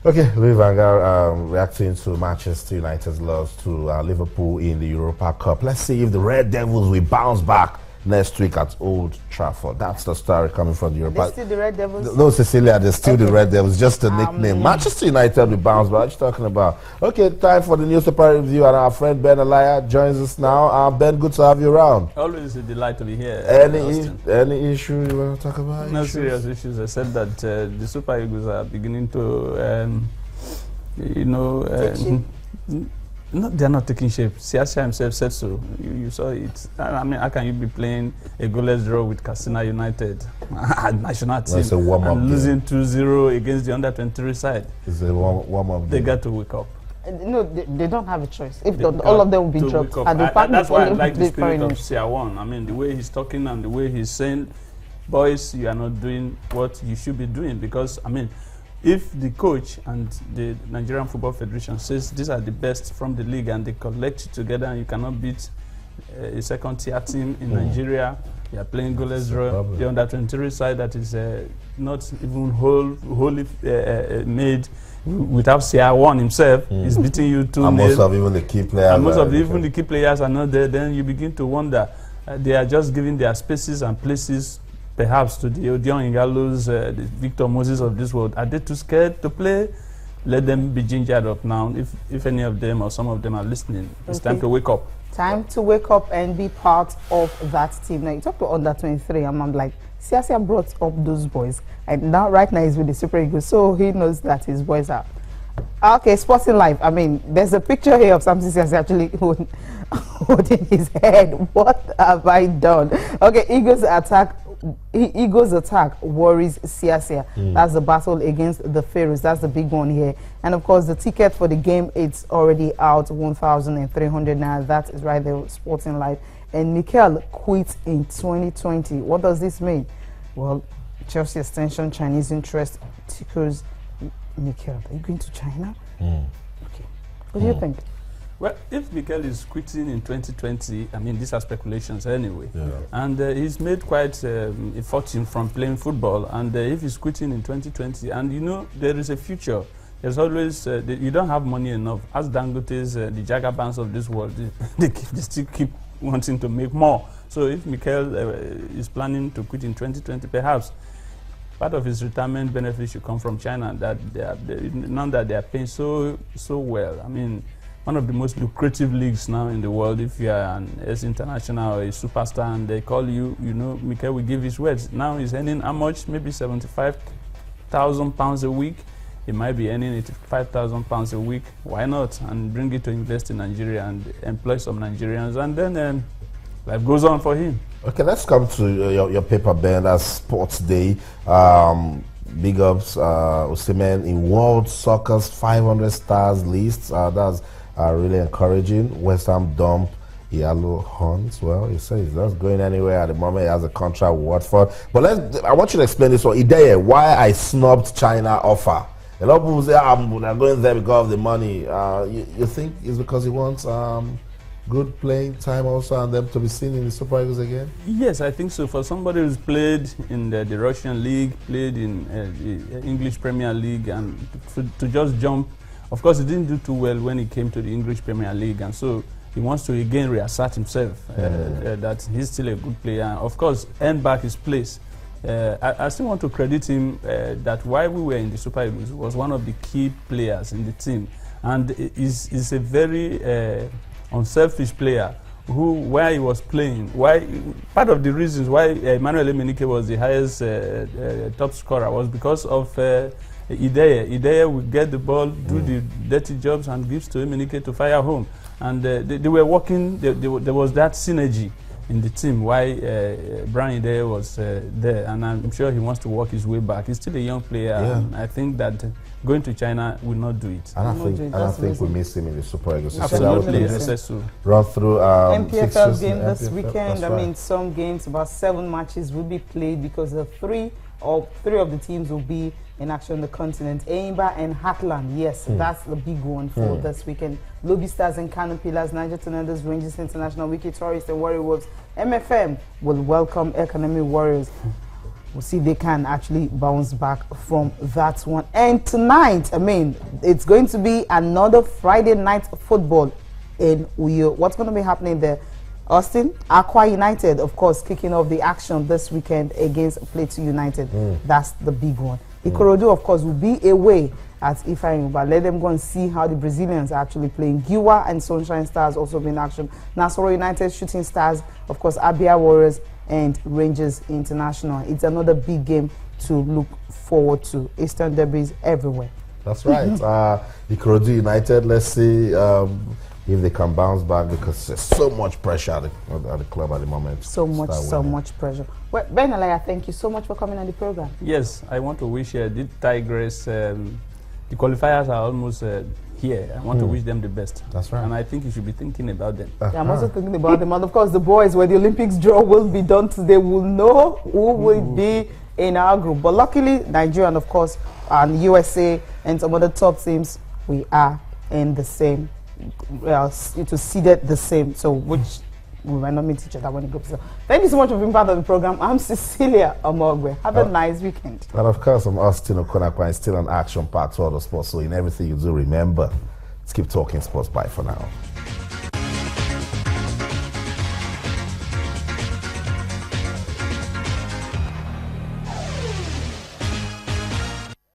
Okay, Louis Van Gaal reacting to Manchester United's loss to Liverpool in the Europa Cup. Let's see if the Red Devils will bounce back next week at Old Trafford. That's the story coming from the Europa. They're still the Red Devils? No, Cecilia, they're still the Red Devils, just a nickname. Manchester United will bounce back. What are you talking about? Okay, time for the newspaper review, and our friend Ben Alaya joins us now. Ben, good to have you around. Always a delight to be here. Any issue you want to talk about? No serious issues, except that the Super Eagles are beginning to, no, they're not taking shape. Siasia himself said so. You saw it. I mean, how can you be playing a goalless draw with Katsina United, national team, and losing 2-0 against the under-23 side? It's a warm-up. They got to wake up. No, they don't have a choice. If all of them will be dropped. And that's why I like the spirit of Siawan. I mean, the way he's talking and the way he's saying, boys, you are not doing what you should be doing. Because, I mean, if the coach and the Nigerian Football Federation says these are the best from the league and they collect together and you cannot beat a second-tier team in Nigeria, you are playing goalless draw. The under-23 side that is not even wholly made without Siawan himself is beating you 2-0. And most of even the key players. And most of even the key players are not there. Then you begin to wonder. They are just giving their spaces and places perhaps to the Odion Igalos, the Victor Moses of this world. Are they too scared to play? Let them be gingered up now. If any of them or some of them are listening, it's time to wake up. Time to wake up and be part of that team. Now, you talk to under 23, and I'm like, Siasia brought up those boys. And now, right now, he's with the Super Eagles, so he knows that his boys are. Okay, Sporting Life. I mean, there's a picture here of Samson Siasia actually holding his head. What have I done? Okay, Eagles attack worries Siasia. That's the battle against the Pharaohs. That's the big one here. And of course, the ticket for the game, it's already out, 1,300 now. That is right there, Sporting Life. And Mikel quits in 2020. What does this mean? Well, Chelsea extension, Chinese interest tickles. Mikel, are you going to China? Okay. What do you think? Well, if Mikel is quitting in 2020, I mean, these are speculations anyway. And he's made quite a fortune from playing football. And if he's quitting in 2020, and you know, there is a future. There's always, you don't have money enough. As Dangote's, the Jagabans of this world, they still keep wanting to make more. So if Mikel is planning to quit in 2020, perhaps part of his retirement benefit should come from China, that now that they are paying so well. I mean, one of the most lucrative leagues now in the world. If you are an international or a superstar and they call you, you know, Mikel will give his words. Now he's earning how much? Maybe £75,000 a week. He might be earning £85,000 a week. Why not? And bring it to invest in Nigeria and employ some Nigerians. And then life goes on for him. Okay, let's come to your paper, Ben. That's Sports Day. Big ups, Osimhen in World Soccer's 500 stars list. That's really encouraging. West Ham dump Yalo Hunt. Well, he says he's not going anywhere at the moment. He has a contract with Watford. But I want you to explain this one. Ideye, why I snubbed China offer. A lot of people say, they're going there because of the money. You think it's because he wants good playing time also and them to be seen in the Super Eagles again? Yes, I think so. For somebody who's played in the Russian league, played in the English Premier League, and to just jump, of course, he didn't do too well when he came to the English Premier League, and so he wants to again reassert himself that he's still a good player. Of course, earn back his place. I still want to credit him that while we were in the Super Eagles, he was one of the key players in the team, and is a very unselfish player who, where he was playing, part of the reasons why Emmanuel Emenike was the highest top scorer was because of Ideye. Ideye would get the ball, do the dirty jobs, and gives to Emenike to fire home. And they were working, there was that synergy in the team why Brian Ideye was there, and I'm sure he wants to work his way back. He's still a young player, and I think that going to China will not do it. I don't think we miss him in the Super Eagles. Absolutely. Run through MPFL game this weekend. Right. I mean, some games, about 7 matches will be played because the three of the teams will be in action on the continent. Eimba and Heartland, yes, that's the big one for this weekend. Lobby Stars and Kano Pillars, Niger Tornadoes, Rangers International, Wiki Tourists and Warrior Wolves. MFM will welcome Economic Warriors. we'll see if they can actually bounce back from that one. And tonight, I mean, it's going to be another Friday night football in Uyo. What's going to be happening there? Austin, Aqua United, of course, kicking off the action this weekend against Plateau United. That's the big one. Ikorodu, of course, will be away at Ifeanyi, but let them go and see how the Brazilians are actually playing. Giwa and Sunshine Stars also be in action. Nasoro United, Shooting Stars, of course, Abia Warriors and Rangers International. It's another big game to look forward to. Eastern derbies everywhere. That's right. Ikorodu United, let's see if they can bounce back, because there's so much pressure at the club at the moment. So much pressure. Well, Ben Alaya, thank you so much for coming on the program. Yes, I want to wish the Tigers, the qualifiers are almost here. I want to wish them the best. That's right. And I think you should be thinking about them. Yeah, I'm also thinking about them. And of course, the boys, where the Olympics draw will be done today, will know who will be in our group. But luckily, Nigeria and of course, and USA and some other top teams, we are in the same, it was seeded the same. So, which we might not meet each other when it goes. So, thank you so much for being part of the program. I'm Cecilia Omogwe. Have a nice weekend. And of course, I'm Austin Okonakwa, still an action part to all the sports. So in everything you do, remember, let's keep talking sports. Bye for now.